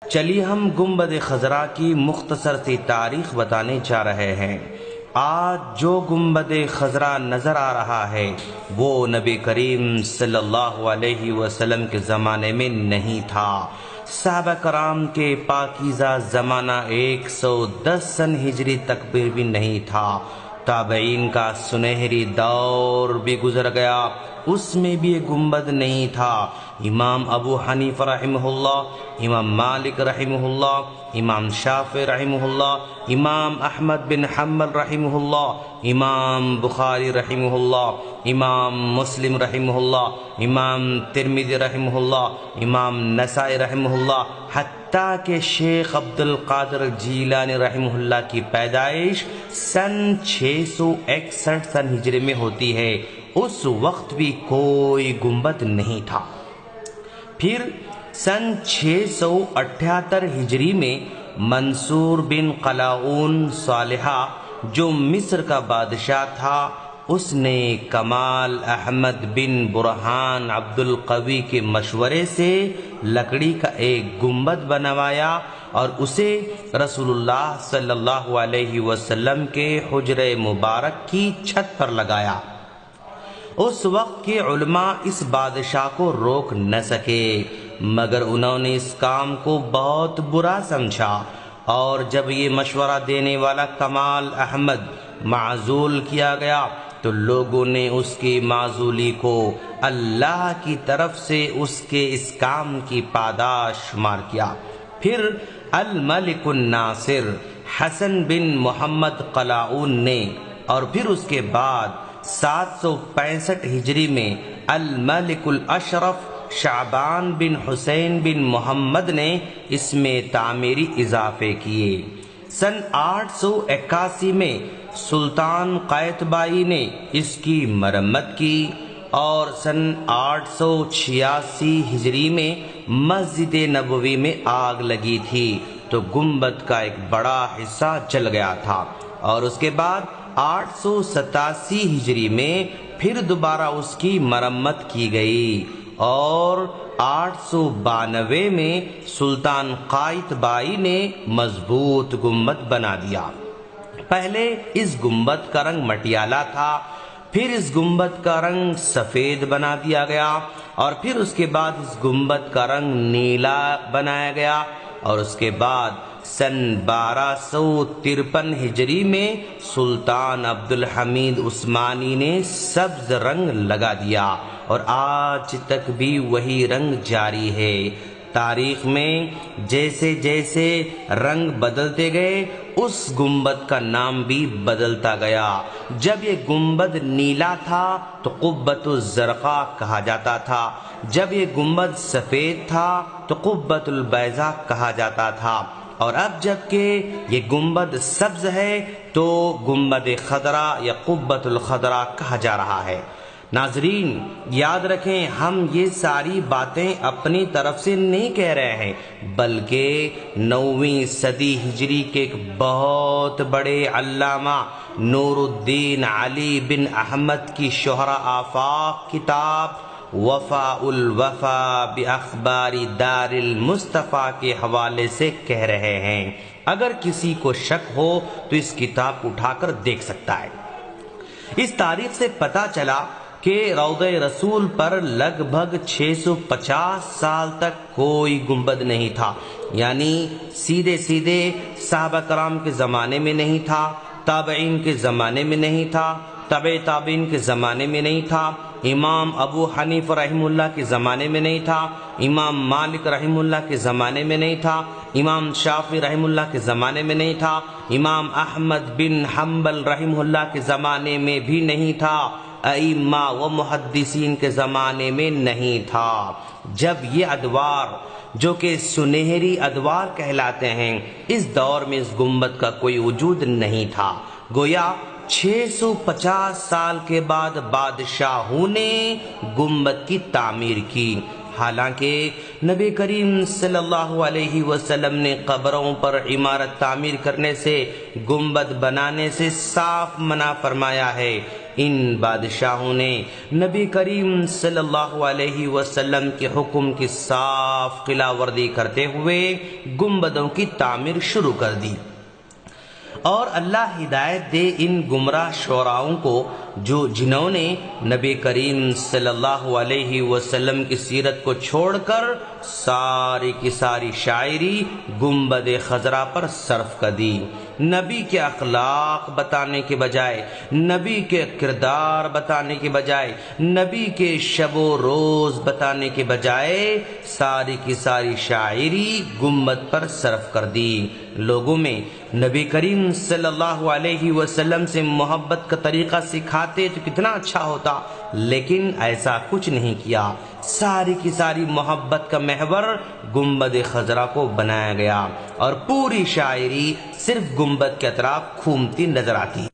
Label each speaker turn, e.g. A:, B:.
A: چلیے ہم گنبد خضرا کی مختصر سی تاریخ بتانے جا رہے ہیں۔ آج جو گنبد خضرا نظر آ رہا ہے وہ نبی کریم صلی اللہ علیہ وسلم کے زمانے میں نہیں تھا۔ صحابہ کرام کے پاکیزہ زمانہ 110 سن ہجری تک بھی نہیں تھا۔ تابعین کا سنہری دور بھی گزر گیا، اس میں بھی یہ گنبد نہیں تھا۔ امام ابو حنیفہ رحمہ اللہ، امام مالک رحمہ اللہ، امام شافعی رحمہ اللہ، امام احمد بن حنبل رحمہ اللہ، امام بخاری رحمہ اللہ، امام مسلم رحمہ اللہ، امام ترمذی رحمہ اللہ، امام نسائی رحمہ اللہ، حتیٰ کہ شیخ عبد القادر جیلانی رحمہ اللہ کی پیدائش سن 661 سن ہجری میں ہوتی ہے۔ اس وقت بھی کوئی گنبد نہیں تھا۔ پھر سن 678 ہجری میں منصور بن قلاؤن صالحہ جو مصر کا بادشاہ تھا، اس نے کمال احمد بن برہان عبد القوی کے مشورے سے لکڑی کا ایک گنبد بنوایا اور اسے رسول اللہ صلی اللہ علیہ وسلم کے حجرہ مبارک کی چھت پر لگایا۔ اس وقت کے علماء اس بادشاہ کو روک نہ سکے، مگر انہوں نے اس کام کو بہت برا سمجھا، اور جب یہ مشورہ دینے والا کمال احمد معزول کیا گیا تو لوگوں نے اس کی معزولی کو اللہ کی طرف سے اس کے اس کام کی پاداش شمار کیا۔ پھر الملک الناصر حسن بن محمد قلاؤن نے، اور پھر اس کے بعد 765 ہجری میں الملک الاشرف شعبان بن حسین بن محمد نے اس میں تعمیری اضافے کیے۔ سن 881 میں سلطان قائتبائی نے اس کی مرمت کی، اور سن 886 ہجری میں مسجد نبوی میں آگ لگی تھی تو گنبد کا ایک بڑا حصہ جل گیا تھا، اور اس کے بعد 887 ہجری میں پھر دوبارہ اس کی مرمت کی گئی، اور 892 میں سلطان قائتبائی نے مضبوط گنبد بنا دیا۔ پہلے اس گنبد کا رنگ مٹیالہ تھا، پھر اس گنبد کا رنگ سفید بنا دیا گیا، اور پھر اس کے بعد اس گنبد کا رنگ نیلا بنایا گیا، اور اس کے بعد سن 1253 ہجری میں سلطان عبد الحمید عثمانی نے سبز رنگ لگا دیا، اور آج تک بھی وہی رنگ جاری ہے۔ تاریخ میں جیسے جیسے رنگ بدلتے گئے اس گنبد کا نام بھی بدلتا گیا۔ جب یہ گنبد نیلا تھا تو قبۃ الزرقاء کہا جاتا تھا، جب یہ گنبد سفید تھا تو قبۃ البیضاء کہا جاتا تھا، اور اب جب کہ یہ گنبد سبز ہے تو گنبد خضرا یا قبۃ الخضرا کہا جا رہا ہے۔ ناظرین یاد رکھیں، ہم یہ ساری باتیں اپنی طرف سے نہیں کہہ رہے ہیں، بلکہ 9ویں صدی ہجری کے ایک بہت بڑے علامہ نور الدین علی بن احمد کی شہرہ آفاق کتاب وفاء الوفا باخبار دار المصطفیٰ کے حوالے سے کہہ رہے ہیں۔ اگر کسی کو شک ہو تو اس کتاب کو اٹھا کر دیکھ سکتا ہے۔ اس تاریخ سے پتہ چلا کہ روضہ رسول پر لگ بھگ 650 سال تک کوئی گنبد نہیں تھا، یعنی سیدھے سیدھے صحابہ کرام کے زمانے میں نہیں تھا، تابعین کے زمانے میں نہیں تھا، تبع تابعین کے زمانے میں نہیں تھا، امام ابو حنیفہ رحمہ اللہ کے زمانے میں نہیں تھا، امام مالک رحمہ اللہ کے زمانے میں نہیں تھا، امام شافعی رحمہ اللہ کے زمانے میں نہیں تھا، امام احمد بن حنبل رحمہ اللہ کے زمانے میں بھی نہیں تھا، ائمہ و محدثین کے زمانے میں نہیں تھا۔ جب یہ ادوار جو کہ سنہری ادوار کہلاتے ہیں، اس دور میں اس گنبد کا کوئی وجود نہیں تھا۔ گویا 650 سال کے بعد بادشاہوں نے گنبد کی تعمیر کی، حالانکہ نبی کریم صلی اللہ علیہ وسلم نے قبروں پر عمارت تعمیر کرنے سے، گنبد بنانے سے صاف منع فرمایا ہے۔ ان بادشاہوں نے نبی کریم صلی اللہ علیہ وسلم کے حکم کی صاف خلاف ورزی کرتے ہوئے گنبدوں کی تعمیر شروع کر دی، اور اللہ ہدایت دے ان گمراہ شعراؤں کو جنہوں نے نبی کریم صلی اللہ علیہ وسلم کی سیرت کو چھوڑ کر ساری کی ساری شاعری گنبد خضرا پر صرف کر دی، نبی کے اخلاق بتانے کے بجائے، نبی کے کردار بتانے کے بجائے، نبی کے شب و روز بتانے کے بجائے ساری کی ساری شاعری گنبد پر صرف کر دی۔ لوگوں میں نبی کریم صلی اللہ علیہ وسلم سے محبت کا طریقہ سکھاتے تو کتنا اچھا ہوتا، لیکن ایسا کچھ نہیں کیا۔ ساری کی ساری محبت کا محور گنبد خضرا کو بنایا گیا اور پوری شاعری صرف گنبد کے اطراف گھومتی نظر آتی۔